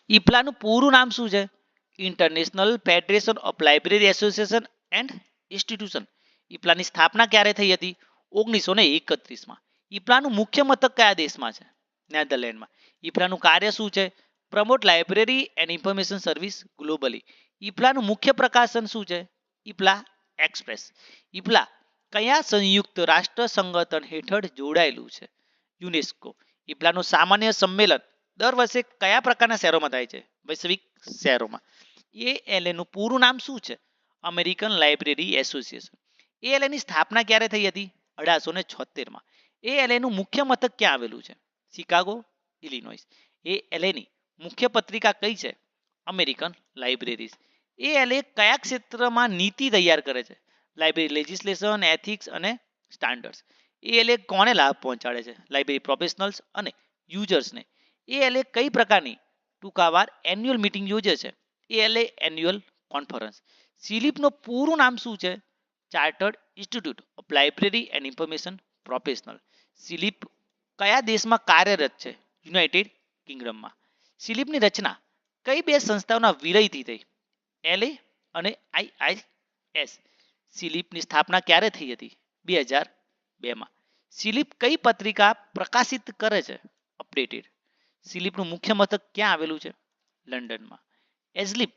ઈપ્લાનું પૂરું નામ શું છે? International federation of library association and institution. ઈપ્લાની સ્થાપના ક્યારે થઈ હતી? 1931માં. ઈપ્લાનું મુખ્ય મથક કયા દેશમાં છે? નેધરલેન્ડમાં. ઈપ્લાનું કાર્ય શું છે? Promote library and information service globally. ઈપ્લાનું મુખ્ય પ્રકાશન શું છે? ઈપ્લા એક્સપ્રેસ. ઈપ્લા કયા સંયુક્ત રાષ્ટ્ર સંગઠન હેઠળ જોડાયેલું છે? યુનેસ્કો. ઈપ્લાનું સામાન્ય સંમેલન દર વર્ષે કયા પ્રકારના શહેરોમાં થાય છે? વૈશ્વિક શહેરોમાં. એએલએનું પૂરું નામ શું છે? American library association. એએલએની સ્થાપના ક્યારે થઈ હતી? 1876માં. એએલએનું મુખ્ય મથક ક્યાં આવેલું છે? Chicago, Illinois. એએલએની મુખ્ય પત્રિકા કઈ છે? American libraries. એએલએ કયા ક્ષેત્રમાં નીતિ તૈયાર કરે છે? લાઇબ્રેરી લેજિસ્લેશન, એથિક્સ અને સ્ટાન્ડર્ડ્સ. એએલએ કોને લાભ પહોંચાડે છે? લાઇબ્રેરી પ્રોફેશનલ્સ અને યુઝર્સને. એએલએ કઈ પ્રકારની ટૂંકાવાર એન્યુઅલ મીટિંગ યોજે છે? એએલએ એન્યુઅલ કોન્ફરન્સ. સિલિપનું પૂરું નામ શું છે? Chartered institute of library and information professional. CILIP કયા દેશમાં કાર્યરત છે? યુનાઇટેડ કિંગડમમાં. સિલિપની રચના કઈ બે સંસ્થાઓના વિલયથી થઈ? એલએ અને આઈઆઈએસ. સિલિપની સ્થાપના ક્યારે થઈ હતી? 2002માં. સિલિપ કઈ પત્રિકા પ્રકાશિત કરે છે? અપડેટેડ. સિલિપનું મુખ્ય મથક ક્યાં આવેલું છે? લંડનમાં. એઝલિપ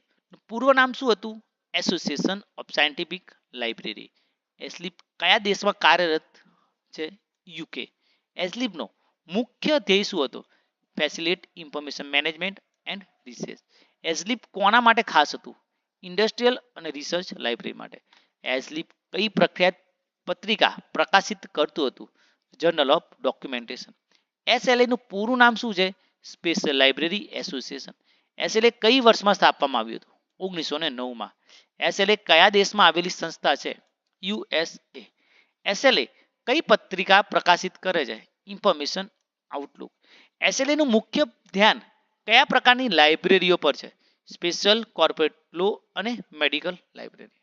પૂર્વ નામ શું હતું? Association of scientific library. Aslib કયા દેશમાં કાર્યરત છે? યુકે. એઝલિપનો મુખ્ય ધ્યેય શું હતો? Facility information management and research. એઝલિપ કોના માટે ખાસ હતું? ઇન્ડસ્ટ્રીયલ અને રિસર્ચ લાઇબ્રેરી માટે. એઝલિપ કઈ પ્રખ્યાત પત્રિકા પ્રકાશિત કરતું હતું? Journal of documentation. એસએલએનું પૂરું નામ શું છે? Special library association. એસએલએ કઈ વર્ષમાં સ્થાપવામાં આવ્યું હતું? 1909માં. એસએલએ કયા દેશમાં આવેલી સંસ્થા છે? યુએસએ. એસએલએ કઈ પત્રિકા પ્રકાશિત કરે છે? Information Outlook. એસએલએનું મુખ્ય ધ્યાન કયા પ્રકારની લાઇબ્રેરીઓ પર છે? સ્પેશિયલ કોર્પોરેટ લો અને મેડિકલ લાઇબ્રેરી.